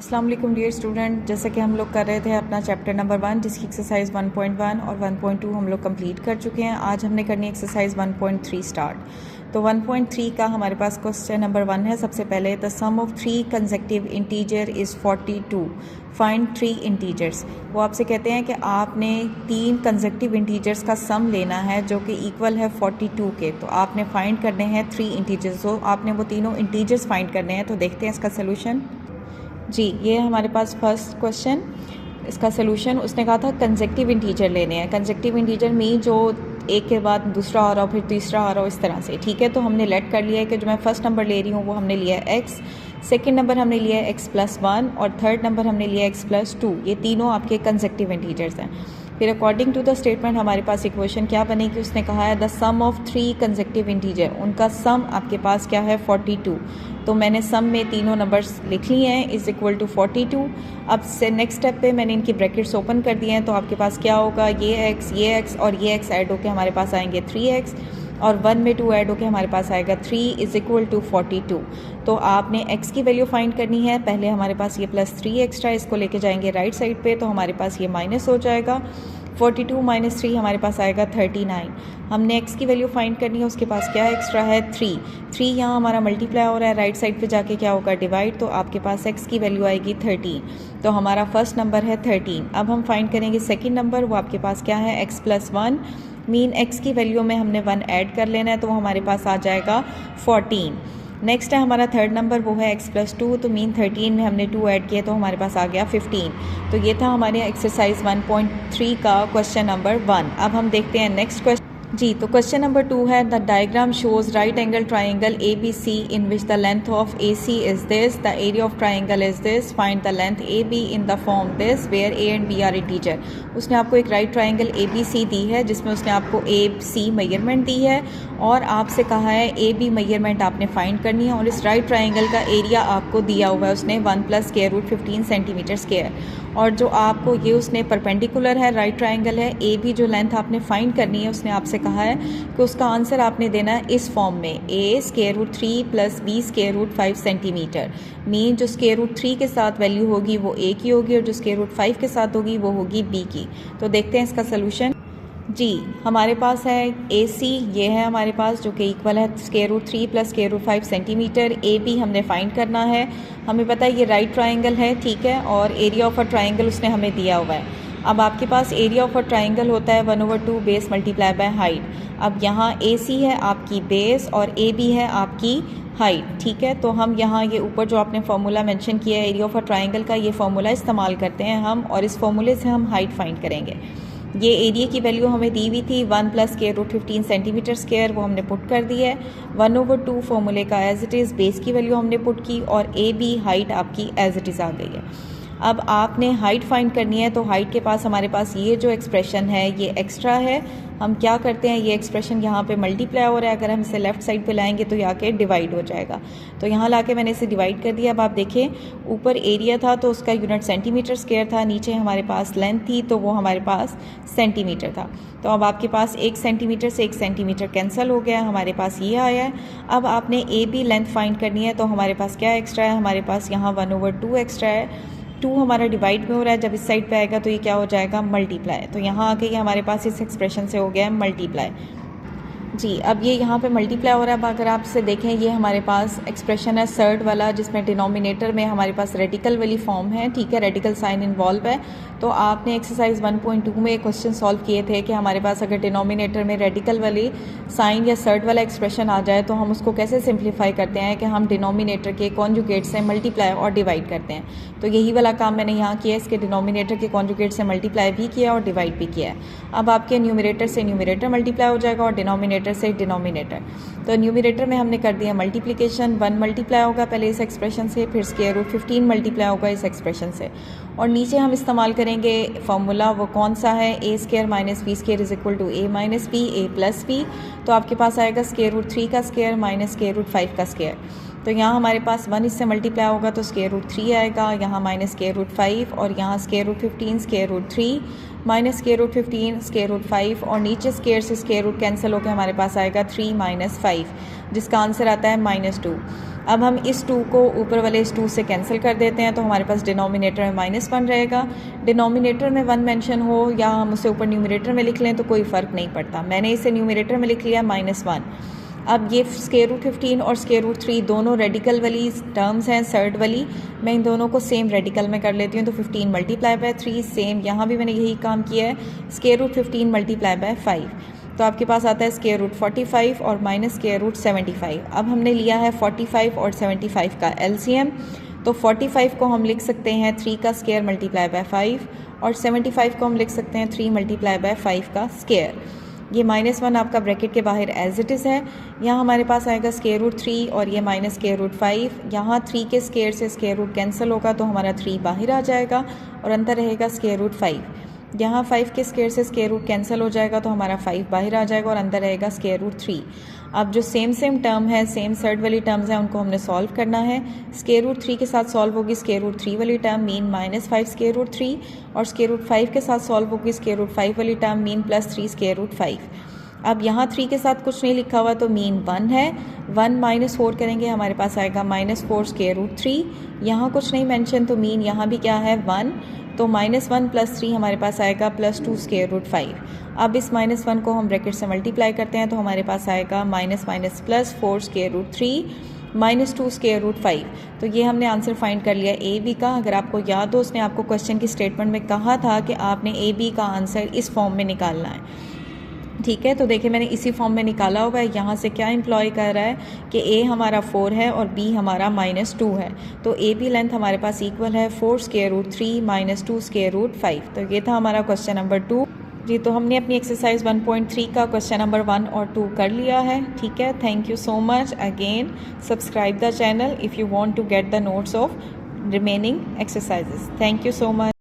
अस्सलाम वालेकुम dear student, जैसे कि हम लोग कर रहे थे अपना चैप्टर नंबर 1 जिसकी एक्सरसाइज 1.1 और 1.2 हम लोग कंप्लीट कर चुके हैं। आज हमने करनी है एक्सरसाइज 1.3 स्टार्ट। तो 1.3 का हमारे पास क्वेश्चन नंबर 1 है। सबसे पहले the sum of 3 consecutive integer is 42, find 3 integers. वो आपसे कहते हैं कि आपने 3 कंसेक्टिव इंटीजर्स का सम लेना है जो कि इक्वल है 42 के। तो आपने फाइंड करने हैं 3 इंटीजर्स। तो आपने वो तीनों इंटीजर्स फाइंड करने हैं। तो देखते हैं इसका सोल्यूशन। जी, ये हमारे पास फर्स्ट क्वेश्चन, इसका सोल्यूशन उसने कहा था कंसेक्टिव इंटीजर लेने हैं। कंसेक्टिव इंटीजर मीन जो एक के बाद दूसरा आ रहा हो फिर तीसरा आ रहा हो, इस तरह से। ठीक है, तो हमने लेट कर लिया है कि जो मैं फर्स्ट नंबर ले रही हूँ वो हमने लिया है x, सेकेंड नंबर हमने लिया है x+1 और थर्ड नंबर हमने लिया है x+2। ये तीनों आपके कंसेक्टिव इंटीजर्स हैं। फिर अकॉर्डिंग टू द स्टेटमेंट हमारे पास इक्वेशन क्या बनेगी, उसने कहा है the sum of 3 consecutive integer, उनका सम आपके पास क्या है 42। तो मैंने सम में तीनों नंबर्स लिख लिए हैं, इज़ इक्वल टू 42। अब से नेक्स्ट स्टेप पे मैंने इनकी ब्रैकेट्स ओपन कर दिए हैं। तो आपके पास क्या होगा, ये x और ये x ऐड होकर हमारे पास आएंगे 3x और 1 में 2 ऐड होकर हमारे पास आएगा 3 इज़ इक्वल टू 42। तो आपने x की वैल्यू फाइंड करनी है। पहले हमारे पास ये +3 एक्स्ट्रा, इसको लेके जाएंगे राइट साइड पे, तो हमारे पास ये माइनस हो जाएगा। 42 - 3 हमारे पास आएगा 39। हमने x की वैल्यू फाइंड करनी है, उसके पास क्या एक्स्ट्रा है 3 यहाँ हमारा मल्टीप्लाई हो रहा है, राइट साइड पे जाके क्या होगा डिवाइड, तो आपके पास x की वैल्यू आएगी 13। तो हमारा फर्स्ट नंबर है 13। अब हम फाइंड करेंगे सेकंड नंबर, वो आपके पास क्या है x+1 मीन x की वैल्यू में हमने 1 ऐड कर लेना है, तो वो हमारे पास आ जाएगा 14। नेक्स्ट है हमारा थर्ड नंबर, वो है x+2, तो मीन 13 में हमने 2 ऐड किए तो हमारे पास आ गया 15। तो ये था हमारे एक्सरसाइज 1.3 का क्वेश्चन नंबर 1। अब हम देखते हैं नेक्स्ट क्वेश्चन। जी, तो क्वेश्चन नंबर 2 है the diagram shows right angle triangle ABC in which the length of AC is this, the area of triangle is this, find the length AB in the form this where A and B are integer. उसने आपको एक right triangle ABC दी है जिसमें उसने आपको AC measurement दी है और आपसे कहा है AB मेजरमेंट आपने फाइंड करनी है। और इस राइट ट्राइंगल का एरिया आपको दिया हुआ है उसने 1 + √15 सेंटीमीटर स्क्वायर। और जो आपको ये उसने परपेंडिकुलर है, राइट ट्राइंगल है, AB जो लेंथ आपने फाइंड करनी है उसने आपसे कहा है कि उसका आंसर आपने देना है इस फॉर्म में A√3 + B√5 सेंटीमीटर। मीन जो √3 के साथ वैल्यू होगी वो A की होगी और जो √5 के साथ होगी वो होगी B की। तो देखते हैं इसका सोल्यूशन। जी, हमारे पास है AC, ये है हमारे पास जो कि इक्वल है √3 + √5 सेंटीमीटर। AB हमने फाइंड करना है। हमें पता है ये राइट ट्राइंगल है, ठीक है, और एरिया ऑफ अ ट्राइंगल उसने हमें दिया हुआ है। अब आपके पास एरिया ऑफ अ ट्राइंगल होता है 1/2 बेस मल्टीप्लाई बाय हाइट। अब यहाँ AC है आपकी बेस और AB है आपकी हाइट, ठीक है। तो हम यहाँ ये ऊपर जो आपने फार्मूला मेंशन किया है एरिया ऑफ अ ट्राइंगल का, ये फार्मूला इस्तेमाल करते हैं हम और इस फार्मूले से हम हाइट फाइंड करेंगे। ये एरिया की वैल्यू हमें दी हुई थी 1 + √15 सेंटीमीटर स्क्वायर, वो हमने पुट कर दी है। 1/2 फार्मूले का एज इट इज़, बेस की वैल्यू हमने पुट की और AB हाइट आपकी एज इट इज़ आ गई है। अब आपने हाइट फाइंड करनी है, तो हाइट के पास हमारे पास ये जो एक्सप्रेशन है ये एक्स्ट्रा है। हम क्या करते हैं, ये एक्सप्रेशन यहाँ पे मल्टीप्लाई हो रहा है, अगर हम इसे लेफ्ट साइड पे लाएंगे तो यहाँ के डिवाइड हो जाएगा। तो यहाँ लाके मैंने इसे डिवाइड कर दिया। अब आप देखें, ऊपर एरिया था तो उसका यूनिट सेंटीमीटर स्क्वायर था, नीचे हमारे पास लेंथ थी तो वो हमारे पास सेंटीमीटर था। तो अब आपके पास 1 सेंटीमीटर से 1 सेंटीमीटर कैंसिल हो गया, हमारे पास ये आया है। अब आपने AB लेंथ फाइंड करनी है, तो हमारे पास क्या एक्स्ट्रा है, हमारे पास यहाँ 1/2 एक्स्ट्रा है। 2 हमारा डिवाइड में हो रहा है, जब इस साइड पे आएगा तो ये क्या हो जाएगा मल्टीप्लाई। तो यहाँ आके ये हमारे पास इस एक्सप्रेशन से हो गया है मल्टीप्लाई। जी, अब ये यहाँ पे मल्टीप्लाई हो रहा है। अब अगर आप इसे देखें, ये हमारे पास एक्सप्रेशन है सर्ड वाला जिसमें डिनोमिनेटर में हमारे पास रेडिकल वाली फॉर्म है, ठीक है, रेडिकल साइन इन्वॉल्व है। तो आपने एक्सरसाइज 1.2 में क्वेश्चन सॉल्व किए थे कि हमारे पास अगर डिनोमिनेटर में रेडिकल वाली साइन या सर्ड वाला एक्सप्रेशन आ जाए तो हम उसको कैसे सिंप्लीफाई करते हैं कि हम डिनोमिनेटर के कॉन्जुगेट से मल्टीप्लाई और डिवाइड करते हैं। तो यही वाला काम मैंने यहाँ किया, इसके डिनोमिनेटर के कॉन्जुगेट से मल्टीप्लाई भी किया और डिवाइड भी किया है। अब आपके न्यूमरेटर से न्यूमरेटर मल्टीप्लाई हो जाएगा और डिनोमिनेटर से डिनोमिनेटर। तो न्यूमरेटर में हमने कर दिया मल्टीप्लिकेशन, 1 मल्टीप्लाई होगा पहले इस एक्सप्रेशन से, फिर √15 मल्टीप्लाई होगा इस एक्सप्रेशन से। और नीचे हम इस्तेमाल करेंगे फार्मूला, वो कौन सा है, A² - B² is equal to A - B, A + B। तो आपके पास आएगा √3 का स्क्वायर माइनस √5 का स्क्वायर। तो यहाँ हमारे पास 1 इससे मल्टीप्लाई होगा तो √3 आएगा, यहाँ माइनस √5 और यहाँ √15 √3 माइनस √15 √5 और नीचे स्क्वायर से स्क्वायर रूट कैंसिल होकर हमारे पास आएगा 3 - 5, जिसका आंसर आता है -2। अब हम इस 2 को ऊपर वाले इस 2 से कैंसिल कर देते हैं, तो हमारे पास डिनोमिनेटर में -1 रहेगा। डिनोमिनेटर में 1 मेंशन हो या हम उसे ऊपर न्यूमरेटर में लिख लें तो कोई फ़र्क नहीं पड़ता। मैंने इसे न्यूमरेटर में लिख लिया -1। अब ये स्क्वायर रूट 15 और स्क्वायर रूट 3 दोनों रेडिकल वाली टर्म्स हैं, सर्ड वाली, मैं इन दोनों को सेम रेडिकल में कर लेती हूँ। तो 15 मल्टीप्लाई बाय 3, सेम यहाँ भी मैंने यही काम किया है, स्क्वायर रूट 15 मल्टीप्लाई बाय 5, तो आपके पास आता है स्क्वायर रूट 45 और माइनस स्क्वायर रूट 75। अब हमने लिया है 45 और 75 का एलसीएम, तो 45 को हम लिख सकते हैं 3 का स्क्वायर मल्टीप्लाई बाय 5 और 75 को हम लिख सकते हैं 3 मल्टीप्लाई बाय 5 का स्क्वायर। ये -1 आपका ब्रैकेट के बाहर एज इट इज़ है। यहाँ हमारे पास आएगा स्क्वायर रूट 3 और ये माइनस स्क्वायर रूट 5। यहाँ 3 के स्क्वायर से स्क्वायर रूट कैंसिल होगा तो हमारा 3 बाहर आ जाएगा और अंदर रहेगा स्क्वायर रूट 5। यहाँ 5 के स्क्वायर से स्क्वायर रूट कैंसिल हो जाएगा तो हमारा 5 बाहर आ जाएगा और अंदर रहेगा स्क्वायर रूट 3। अब जो सेम टर्म है, सेम सर्ड वाली टर्म्स हैं, उनको हमने सॉल्व करना है। स्क्वायर रूट 3 के साथ सॉल्व होगी स्क्वायर रूट 3 वाली टर्म, मीन -5 स्क्वायर रूट 3, और स्क्वायर रूट 5 के साथ सॉल्व होगी स्क्वायर रूट 5 वाली टर्म, मीन +3 स्क्वायर रूट 5। अब यहाँ 3 के साथ कुछ नहीं लिखा हुआ तो मीन 1 है। 1 -4 करेंगे, हमारे पास आएगा -4 स्क्वायर रूट 3। यहाँ कुछ नहीं मेंशन तो मीन यहाँ भी क्या है 1, तो -1 + 3 हमारे पास आएगा +2 स्क्वायर रूट 5। अब इस -1 को हम ब्रैकेट से मल्टीप्लाई करते हैं तो हमारे पास आएगा -4 स्क्वायर रूट 3 -2 स्क्वायर रूट 5। तो ये हमने आंसर फाइंड कर लिया ए बी का। अगर आपको याद हो, उसने आपको क्वेश्चन की स्टेटमेंट में कहा था कि आपने ए बी का आंसर इस फॉर्म में निकालना है। ठीक है, तो देखिए मैंने इसी फॉर्म में निकाला हुआ है। यहाँ से क्या इम्प्लॉय कर रहा है कि ए हमारा 4 है और बी हमारा -2 है, तो ए बी लेंथ हमारे पास इक्वल है 4 स्क्वायर रूट 3 -2 स्क्वायर रूट 5। तो ये था हमारा क्वेश्चन नंबर 2 जी। तो हमने अपनी एक्सरसाइज 1.3 का क्वेश्चन नंबर 1 और 2 कर लिया है। ठीक है, thank you so much. Again subscribe the channel if you want to get the notes of remaining exercises. Thank you so much.